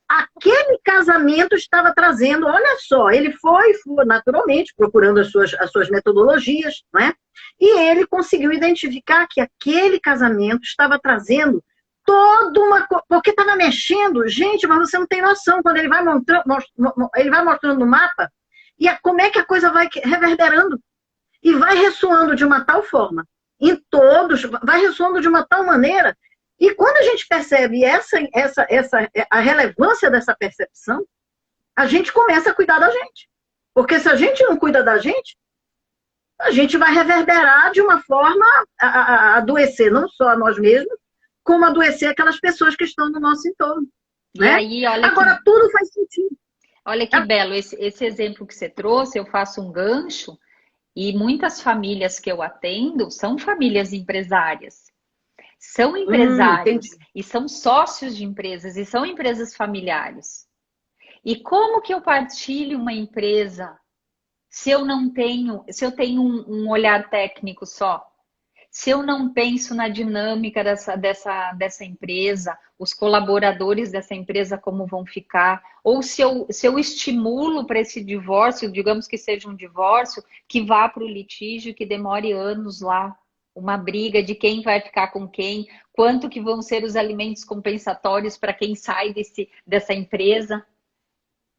Aquele casamento estava trazendo, olha só, ele foi naturalmente procurando as suas metodologias, não é? E ele conseguiu identificar que aquele casamento estava trazendo toda uma... Porque estava mexendo, gente, mas você não tem noção, quando ele vai mostrando no mapa, e como é que a coisa vai reverberando, e vai ressoando de uma tal forma, em todos, vai ressoando de uma tal maneira. E quando a gente percebe a relevância dessa percepção, a gente começa a cuidar da gente. Porque se a gente não cuida da gente, a gente vai reverberar de uma forma a adoecer não só a nós mesmos, como adoecer aquelas pessoas que estão no nosso entorno. Né? Aí, agora, tudo faz sentido. Olha que belo, esse exemplo que você trouxe, eu faço um gancho, e muitas famílias que eu atendo são famílias empresárias. São empresários e são sócios de empresas e são empresas familiares. E como que eu partilho uma empresa se eu tenho um olhar técnico só? Se eu não penso na dinâmica dessa empresa, os colaboradores dessa empresa como vão ficar, ou se eu estimulo para esse divórcio, digamos que seja um divórcio, que vá para o litígio, que demore anos lá, uma briga de quem vai ficar com quem, quanto que vão ser os alimentos compensatórios para quem sai dessa empresa.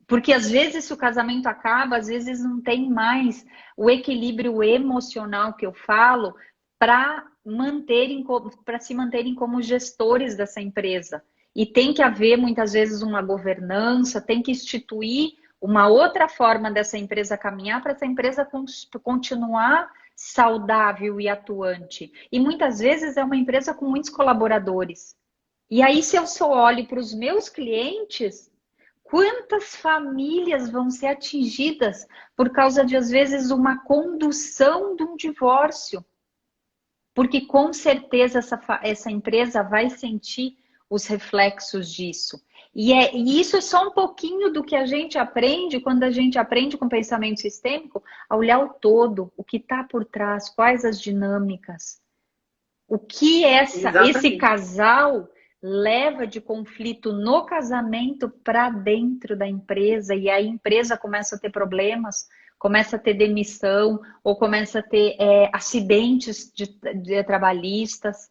Porque às vezes se o casamento acaba, às vezes não tem mais o equilíbrio emocional que eu falo para se manterem como gestores dessa empresa. E tem que haver muitas vezes uma governança, tem que instituir uma outra forma dessa empresa caminhar para essa empresa continuar saudável e atuante. E muitas vezes é uma empresa com muitos colaboradores. E aí, se eu só olho para os meus clientes, quantas famílias vão ser atingidas por causa de, às vezes, uma condução de um divórcio? Porque, com certeza, essa empresa vai sentir os reflexos disso. E isso é só um pouquinho do que a gente aprende quando a gente aprende com pensamento sistêmico, a olhar o todo, o que está por trás, quais as dinâmicas. O que esse casal leva de conflito no casamento para dentro da empresa, e aí a empresa começa a ter problemas, começa a ter demissão, ou começa a ter acidentes de trabalhistas,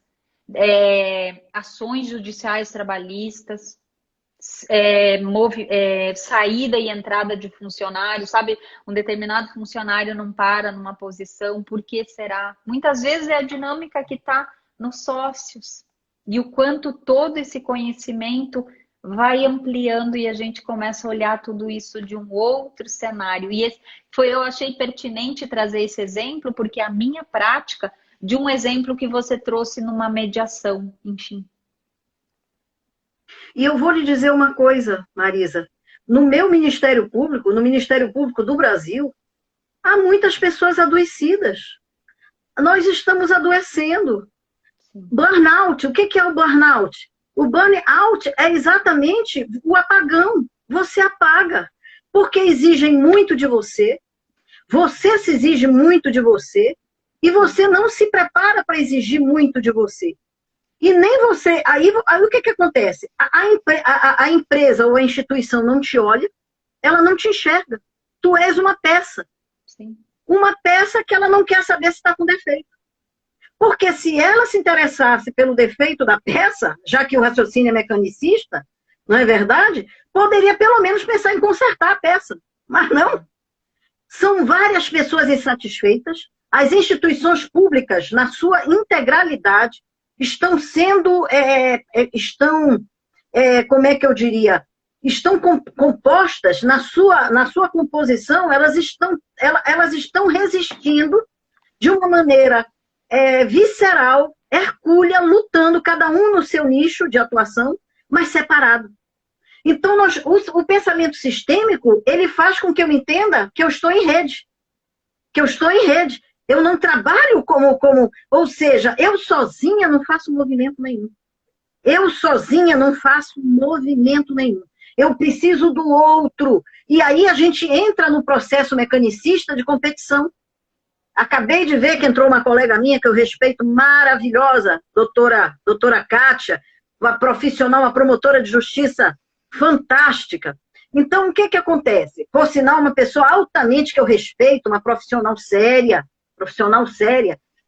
ações judiciais trabalhistas, saída e entrada de funcionários, sabe? Um determinado funcionário não para numa posição, por que será? Muitas vezes é a dinâmica que está nos sócios. E o quanto todo esse conhecimento vai ampliando e a gente começa a olhar tudo isso de um outro cenário. E eu achei pertinente trazer esse exemplo, porque a minha prática de um exemplo que você trouxe numa mediação, enfim. E eu vou lhe dizer uma coisa, Marisa. No meu Ministério Público, no Ministério Público do Brasil, há muitas pessoas adoecidas. Nós estamos adoecendo. Burnout, o que é o burnout? O burnout é exatamente o apagão. Você apaga, porque exigem muito de você, você se exige muito de você, e você não se prepara para exigir muito de você. E nem você... Aí o que acontece? A empresa ou a instituição não te olha, ela não te enxerga. Tu és uma peça. Sim. Uma peça que ela não quer saber se está com defeito. Porque se ela se interessasse pelo defeito da peça, já que o raciocínio é mecanicista, não é verdade? Poderia pelo menos pensar em consertar a peça. Mas não. São várias pessoas insatisfeitas. As instituições públicas, na sua integralidade, estão sendo, como é que eu diria, estão compostas, na sua composição, elas estão resistindo de uma maneira visceral, hercúlea, lutando, cada um no seu nicho de atuação, mas separado. Então, o pensamento sistêmico, ele faz com que eu entenda que eu estou em rede. Que eu estou em rede. Eu não trabalho ou seja, eu sozinha não faço movimento nenhum. Eu sozinha não faço movimento nenhum. Eu preciso do outro. E aí a gente entra no processo mecanicista de competição. Acabei de ver que entrou uma colega minha, que eu respeito, maravilhosa, doutora Kátia, uma profissional, uma promotora de justiça fantástica. Então, o que acontece? Por sinal, uma pessoa altamente que eu respeito, uma profissional séria.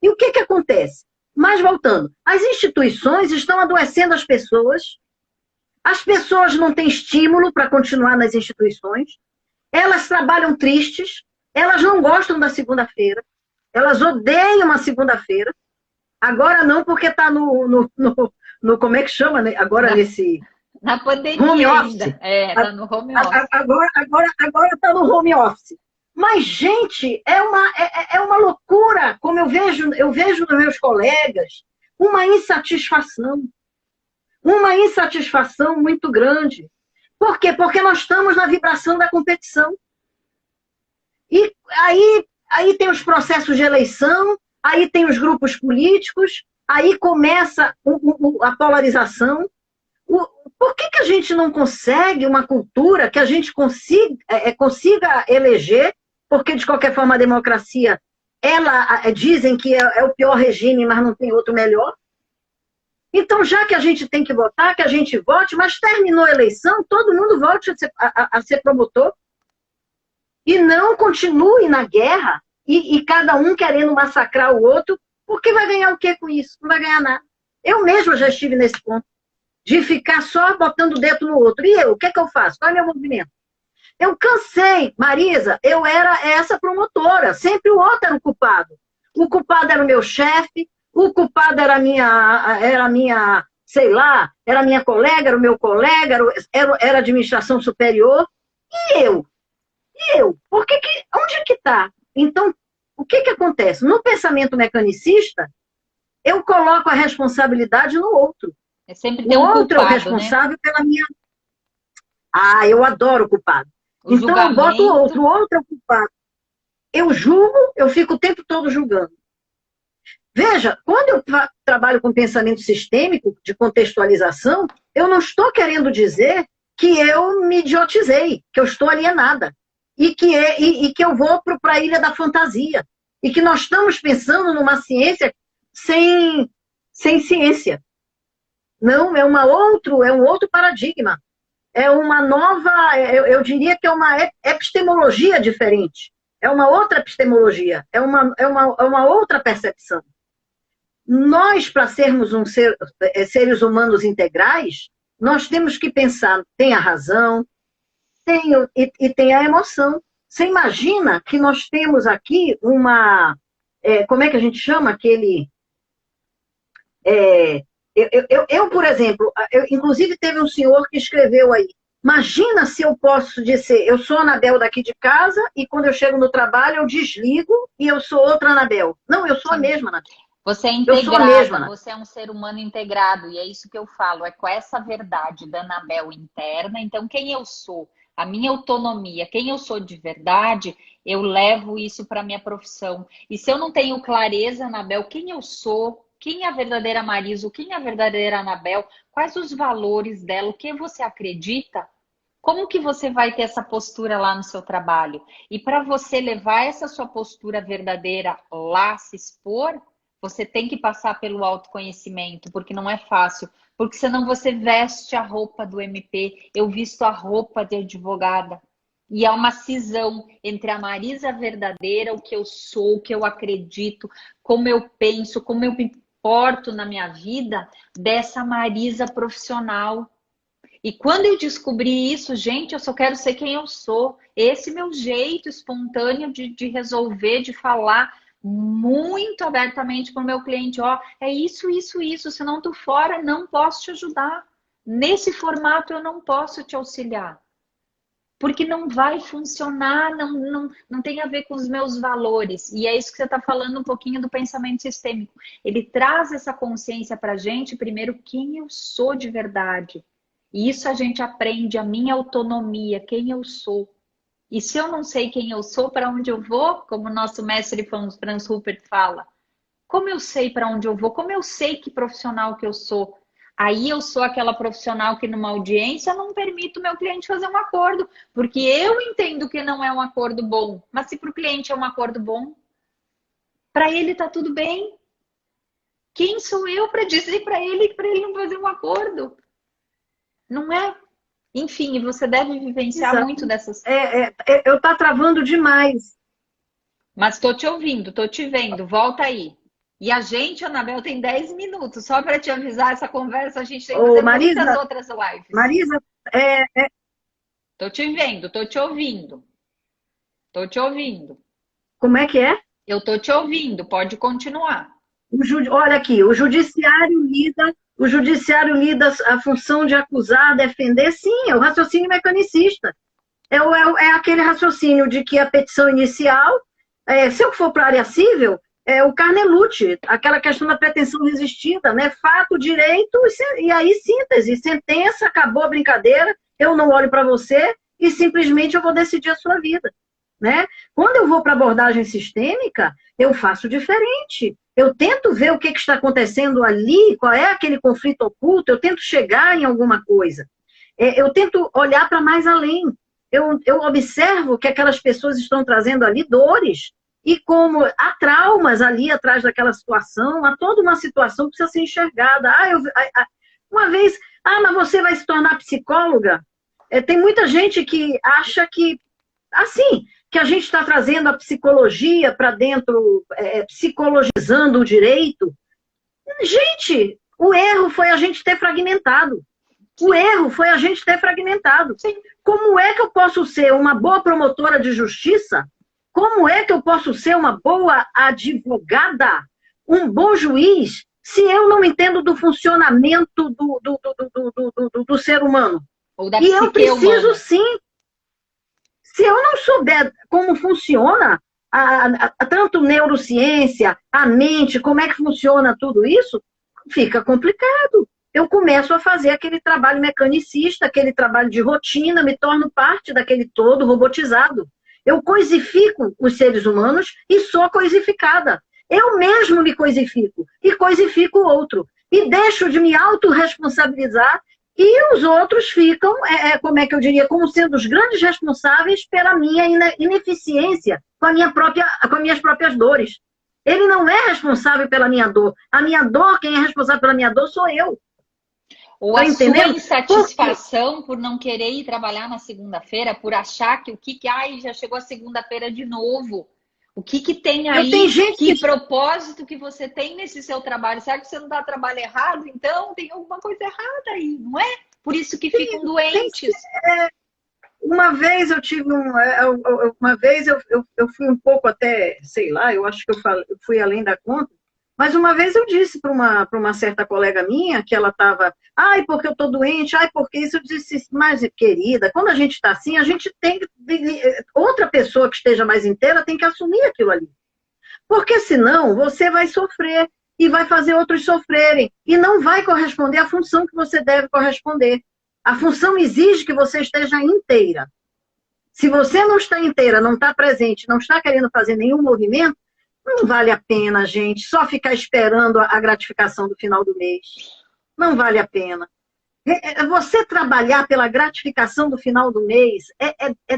E o que acontece? Mas voltando, as instituições estão adoecendo as pessoas não têm estímulo para continuar nas instituições, elas trabalham tristes, elas não gostam da segunda-feira, elas odeiam a segunda-feira, agora não porque está no como é que chama, né? Agora nesse... Na pandemia home office. ainda. Está no home office. Agora está no home office. Mas, gente, é uma loucura, como eu vejo nos meus colegas, uma insatisfação muito grande. Por quê? Porque nós estamos na vibração da competição. E aí tem os processos de eleição, aí tem os grupos políticos, aí começa a polarização. Por que a gente não consegue uma cultura que a gente consiga eleger? Porque, de qualquer forma, a democracia, dizem que é o pior regime, mas não tem outro melhor. Então, já que a gente tem que votar, que a gente vote, mas terminou a eleição, todo mundo volte a ser promotor. E não continue na guerra e cada um querendo massacrar o outro, porque vai ganhar o quê com isso? Não vai ganhar nada. Eu mesma já estive nesse ponto, de ficar só botando o dedo no outro. E eu, o que eu faço? Qual é o meu movimento? Eu cansei, Marisa, eu era essa promotora, sempre o outro era o culpado. O culpado era o meu chefe, o culpado era a minha, sei lá, era a minha colega, era o meu colega, era a administração superior. E eu? Onde é que está? Então, o que acontece? No pensamento mecanicista, eu coloco a responsabilidade no outro. É sempre ter um culpado, outro é o responsável, né? Pela minha... eu adoro o culpado. Então eu boto o outro é o culpado. Eu julgo, eu fico o tempo todo julgando. Veja, quando eu trabalho com pensamento sistêmico, de contextualização, eu não estou querendo dizer que eu me idiotizei, que eu estou alienada, e que eu vou para a ilha da fantasia, e que nós estamos pensando numa ciência sem ciência. Não, é um outro paradigma. É uma nova, eu diria que é uma epistemologia diferente. É uma outra epistemologia, é uma outra percepção. Nós, para sermos seres humanos integrais, nós temos que pensar, tem a razão, tem a emoção. Você imagina que nós temos aqui como é que a gente chama aquele... por exemplo, inclusive teve um senhor que escreveu aí, imagina se eu posso dizer, eu sou a Anabel daqui de casa e quando eu chego no trabalho eu desligo e eu sou outra Anabel. Não, eu sou a mesma Anabel. Você é integrada, você é um ser humano integrado e é isso que eu falo, é com essa verdade da Anabel interna. Então, quem eu sou, a minha autonomia, quem eu sou de verdade, eu levo isso para a minha profissão. E se eu não tenho clareza, Anabel, quem eu sou, quem é a verdadeira Marisa, quem é a verdadeira Anabel, quais os valores dela, o que você acredita, como que você vai ter essa postura lá no seu trabalho? E para você levar essa sua postura verdadeira lá, se expor, você tem que passar pelo autoconhecimento, porque não é fácil. Porque senão você veste a roupa do MP, eu visto a roupa de advogada. E há uma cisão entre a Marisa verdadeira, o que eu sou, o que eu acredito, como eu penso, como eu me porto na minha vida, dessa Marisa profissional. E quando eu descobri isso, gente, eu só quero ser quem eu sou. Esse meu jeito espontâneo de resolver, de falar muito abertamente para o meu cliente, ó, é isso, senão tu fora, não posso te ajudar. nesse formato eu não posso te auxiliar. Porque não vai funcionar, não tem a ver com os meus valores. E é isso que você está falando um pouquinho do pensamento sistêmico. Ele traz essa consciência para a gente, primeiro, quem eu sou de verdade. E isso a gente aprende, a minha autonomia, quem eu sou. E se eu não sei quem eu sou, para onde eu vou, como o nosso mestre Franz Rupert fala, como eu sei para onde eu vou? Como eu sei que profissional que eu sou? Aí eu sou aquela profissional que numa audiência não permito o meu cliente fazer um acordo, porque eu entendo que não é um acordo bom. Mas se para o cliente é um acordo bom, para ele tá tudo bem. Quem sou eu para dizer para ele não fazer um acordo? Não é? Enfim, você deve vivenciar Exato. muito dessas... Eu tá travando demais. Mas estou te ouvindo, estou te vendo, volta aí. E a gente, Anabel, tem 10 minutos. Só para te avisar, essa conversa a gente tem que fazer muitas outras lives. Marisa, Estou te vendo, estou te ouvindo. Estou te ouvindo. Como é que é? Eu estou te ouvindo, pode continuar. Olha aqui, o judiciário lida a função de acusar, defender, sim, é o raciocínio mecanicista. É aquele raciocínio de que a petição inicial, se eu for para a área civil, é o Carnelucci, aquela questão da pretensão resistida, né? Fato, direito, e aí síntese, sentença, acabou a brincadeira, eu não olho para você e simplesmente eu vou decidir a sua vida, né? Quando eu vou para abordagem sistêmica, eu faço diferente. Eu tento ver o que está acontecendo ali, qual é aquele conflito oculto, eu tento chegar em alguma coisa. Eu tento olhar para mais além. Eu observo que aquelas pessoas estão trazendo ali dores, e como há traumas ali atrás daquela situação, há toda uma situação que precisa ser enxergada. Uma vez, mas você vai se tornar psicóloga? Tem muita gente que acha que, assim, que a gente está trazendo a psicologia para dentro, psicologizando o direito. Gente, o erro foi a gente ter fragmentado. O erro foi a gente ter fragmentado. Sim. Como é que eu posso ser uma boa promotora de justiça? Como é que eu posso ser uma boa advogada, um bom juiz, se eu não entendo do funcionamento do ser humano? Ou da E eu preciso, humana. sim. Se eu não souber como funciona tanto neurociência, a mente, como é que funciona tudo isso, fica complicado. Eu começo a fazer aquele trabalho mecanicista, aquele trabalho de rotina, me torno parte daquele todo robotizado. Eu coisifico os seres humanos e sou coisificada. Eu mesmo me coisifico e coisifico o outro. E deixo de me autorresponsabilizar e os outros ficam, como é que eu diria, como sendo os grandes responsáveis pela minha ineficiência com as minhas próprias dores. Ele não é responsável pela minha dor. A minha dor, quem é responsável pela minha dor sou eu. Ou a sua insatisfação por não querer ir trabalhar na segunda-feira, por achar que já chegou a segunda-feira de novo. O que tem aí? Que propósito que você tem nesse seu trabalho? Será que você não dá trabalho errado? Então tem alguma coisa errada aí, não é? Por isso que ficam doentes. Uma vez eu tive uma vez eu fui um pouco até, sei lá, eu acho que eu fui além da conta. Mas uma vez eu disse para uma certa colega minha que ela estava, porque eu estou doente, porque isso. Eu disse, mas querida, quando a gente está assim, a gente tem que. Outra pessoa que esteja mais inteira tem que assumir aquilo ali. Porque senão você vai sofrer e vai fazer outros sofrerem. E não vai corresponder à função que você deve corresponder. A função exige que você esteja inteira. Se você não está inteira, não está presente, não está querendo fazer nenhum movimento, não vale a pena, gente, só ficar esperando a gratificação do final do mês. Não vale a pena. Você trabalhar pela gratificação do final do mês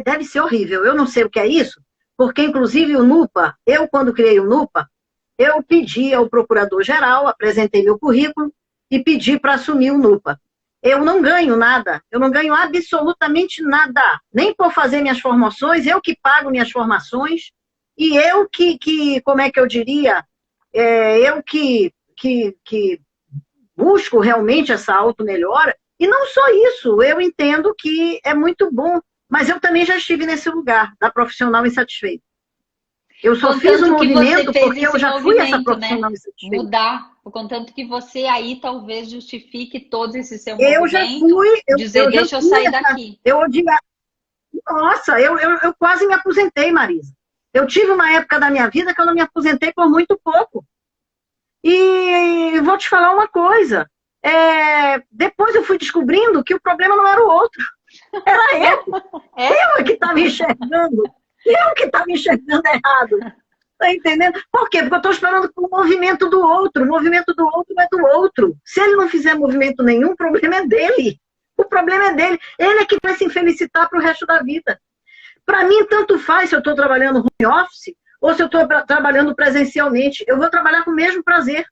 deve ser horrível. Eu não sei o que é isso, porque, inclusive, o NUPA, quando criei o NUPA, eu pedi ao procurador-geral, apresentei meu currículo e pedi para assumir o NUPA. Eu não ganho nada, eu não ganho absolutamente nada, nem por fazer minhas formações, eu que pago minhas formações, e eu como é que eu diria, eu que busco realmente essa auto-melhora, e não só isso, eu entendo que é muito bom, mas eu também já estive nesse lugar, da profissional insatisfeita. Eu só fiz o Contanto que você movimento fez porque eu esse já fui essa movimento, né? profissional insatisfeita. Mudar. Contanto que você aí talvez justifique todo esse seu Eu já movimento, fui, dizer, já deixa eu fui sair essa. daqui. Eu odiava. Nossa, eu quase me aposentei, Marisa. Eu tive uma época da minha vida que eu não me aposentei por muito pouco. E vou te falar uma coisa. Depois eu fui descobrindo que o problema não era o outro, era eu. É? Eu que estava enxergando. Eu que estava enxergando errado. Tá entendendo? Por quê? Porque eu estou esperando o movimento do outro. O movimento do outro é do outro. Se ele não fizer movimento nenhum, o problema é dele. O problema é dele. Ele é que vai se infelicitar para o resto da vida. Para mim, tanto faz se eu estou trabalhando home office ou se eu estou trabalhando presencialmente. Eu vou trabalhar com o mesmo prazer.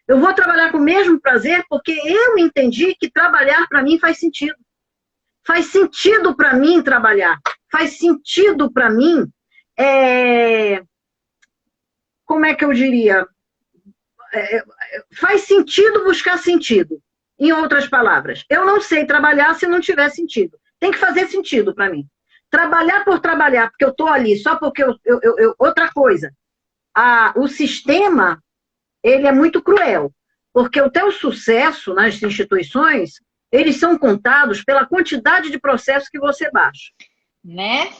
Eu vou trabalhar com o mesmo prazer porque eu entendi que trabalhar para mim faz sentido. Faz sentido para mim trabalhar. Faz sentido para mim, como é que eu diria? Faz sentido buscar sentido. Em outras palavras, eu não sei trabalhar se não tiver sentido. Tem que fazer sentido para mim. Trabalhar por trabalhar, porque eu estou ali, só porque outra coisa, o sistema, ele é muito cruel, porque o teu sucesso nas instituições, eles são contados pela quantidade de processos que você baixa. Né?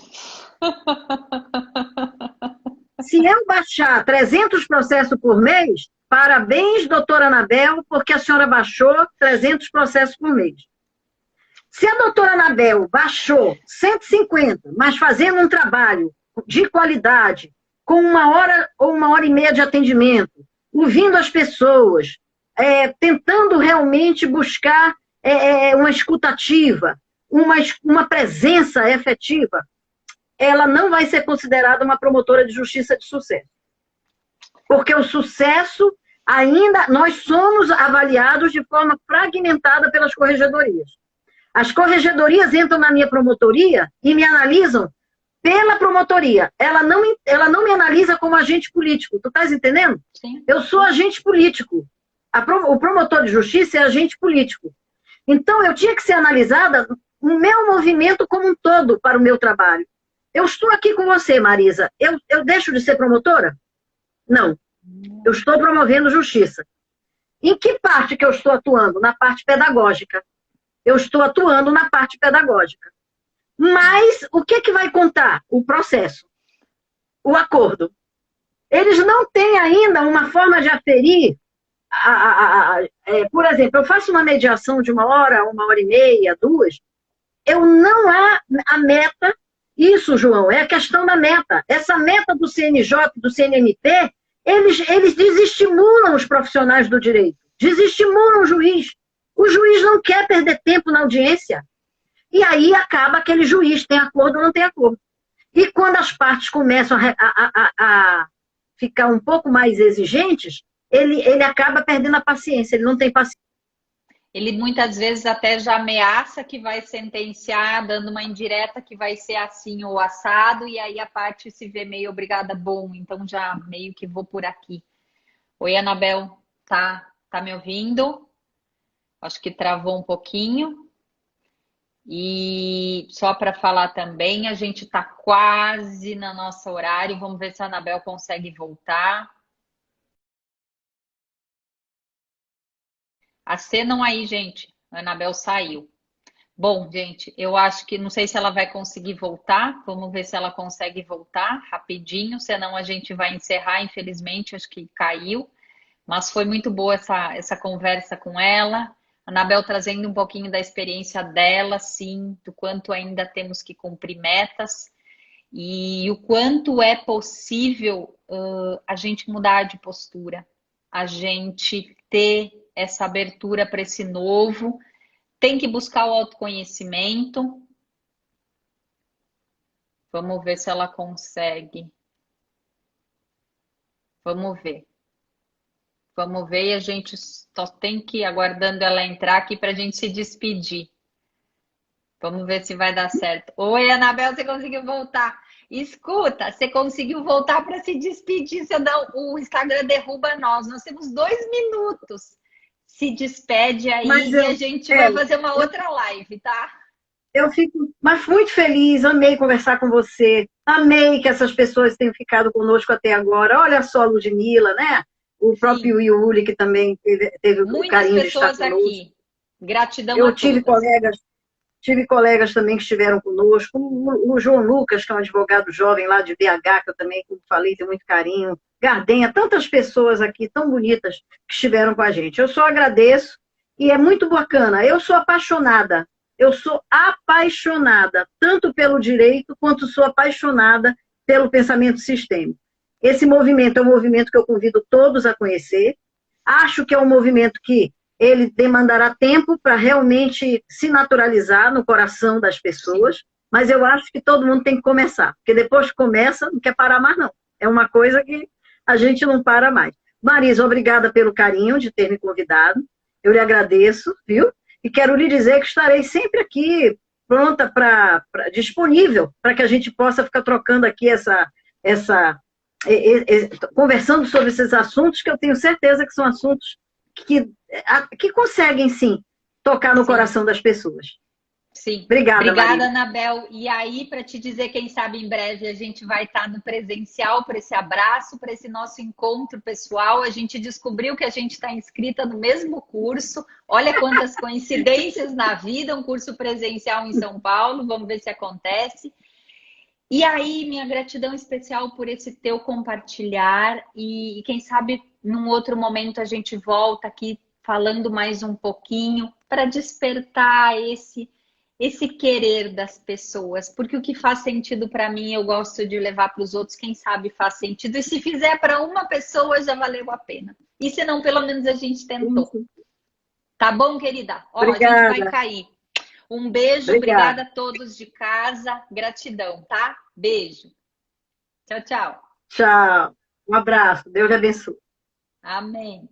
Se eu baixar 300 processos por mês, parabéns, doutora Anabel, porque a senhora baixou 300 processos por mês. Se a doutora Anabel baixou 150, mas fazendo um trabalho de qualidade, com 1 hora ou 1 hora e meia de atendimento, ouvindo as pessoas, tentando realmente buscar uma escutativa, uma presença efetiva, ela não vai ser considerada uma promotora de justiça de sucesso. Porque o sucesso, ainda, nós somos avaliados de forma fragmentada pelas corregedorias. As corregedorias entram na minha promotoria e me analisam pela promotoria. Ela não me analisa como agente político. Tu estás entendendo? Sim. Eu sou agente político. O promotor de justiça é agente político. Então, eu tinha que ser analisada no meu movimento como um todo para o meu trabalho. Eu estou aqui com você, Marisa. Eu deixo de ser promotora? Não. Eu estou promovendo justiça. Em que parte que eu estou atuando? Na parte pedagógica. Eu estou atuando na parte pedagógica. Mas o que vai contar? O processo. O acordo. Eles não têm ainda uma forma de aferir. Por exemplo, eu faço uma mediação de 1 hora, 1 hora e meia, 2. Eu não há a meta. Isso, João, é a questão da meta. Essa meta do CNJ, do CNMP, eles desestimulam os profissionais do direito. Desestimulam o juiz. O juiz não quer perder tempo na audiência. E aí acaba aquele juiz, tem acordo ou não tem acordo. E quando as partes começam a ficar um pouco mais exigentes, ele acaba perdendo a paciência, ele não tem paciência. Ele muitas vezes até já ameaça que vai sentenciar, dando uma indireta que vai ser assim ou assado, e aí a parte se vê meio obrigada, bom, então já meio que vou por aqui. Oi, Anabel, tá me ouvindo? Acho que travou um pouquinho. E só para falar também, a gente está quase no nosso horário. Vamos ver se a Anabel consegue voltar. Acenam aí, gente. A Anabel saiu. Bom, gente, eu acho que não sei se ela vai conseguir voltar. Vamos ver se ela consegue voltar rapidinho. Senão a gente vai encerrar, infelizmente, acho que caiu. Mas foi muito boa essa conversa com ela. A Anabel trazendo um pouquinho da experiência dela, sim, do quanto ainda temos que cumprir metas e o quanto é possível a gente mudar de postura, a gente ter essa abertura para esse novo. Tem que buscar o autoconhecimento. Vamos ver se ela consegue. Vamos ver. Vamos ver, e a gente só tem que ir aguardando ela entrar aqui para a gente se despedir. Vamos ver se vai dar certo. Oi, Anabel, você conseguiu voltar. Escuta, você conseguiu voltar para se despedir, senão o Instagram derruba nós. Nós temos 2 minutos. Se despede aí e a gente vai fazer uma outra live, tá? Eu fico, mas muito feliz, amei conversar com você, amei que essas pessoas tenham ficado conosco até agora. Olha só a Ludmilla, né? O Sim, próprio Yuli, que também teve o muitas carinho de estar pessoas conosco. aqui. Gratidão a Eu todas. tive colegas também que estiveram conosco, o João Lucas, que é um advogado jovem lá de BH, que eu também, como falei, tenho muito carinho, Gardenha, tantas pessoas aqui tão bonitas que estiveram com a gente. Eu só agradeço e é muito bacana. Eu sou apaixonada, tanto pelo direito quanto sou apaixonada pelo pensamento sistêmico. Esse movimento é um movimento que eu convido todos a conhecer. Acho que é um movimento que ele demandará tempo para realmente se naturalizar no coração das Sim, pessoas, mas eu acho que todo mundo tem que começar, porque depois que começa, não quer parar mais, não. É uma coisa que a gente não para mais. Marisa, obrigada pelo carinho de ter me convidado. Eu lhe agradeço, viu? E quero lhe dizer que estarei sempre aqui, pronta disponível, para que a gente possa ficar trocando aqui essa conversando sobre esses assuntos, que eu tenho certeza que são assuntos que conseguem, sim, tocar no sim. coração das pessoas. Sim, Obrigada, obrigada, Marisa. Anabel. E aí, para te dizer, quem sabe em breve a gente vai estar no presencial para esse abraço, para esse nosso encontro pessoal. A gente descobriu que a gente está inscrita no mesmo curso. Olha quantas coincidências na vida, um curso presencial em São Paulo. Vamos ver se acontece. E aí, minha gratidão especial por esse teu compartilhar. E quem sabe num outro momento a gente volta aqui falando mais um pouquinho para despertar esse querer das pessoas, porque o que faz sentido para mim, eu gosto de levar para os outros, quem sabe faz sentido. E se fizer para uma pessoa, já valeu a pena. E se não, pelo menos a gente tentou. Isso. Tá bom, querida? Ó, a gente vai Obrigada, cair. Um beijo, obrigada. obrigada a todos de casa. Gratidão, tá? Beijo. Tchau, tchau. Tchau. Um abraço. Deus lhe abençoe. Amém.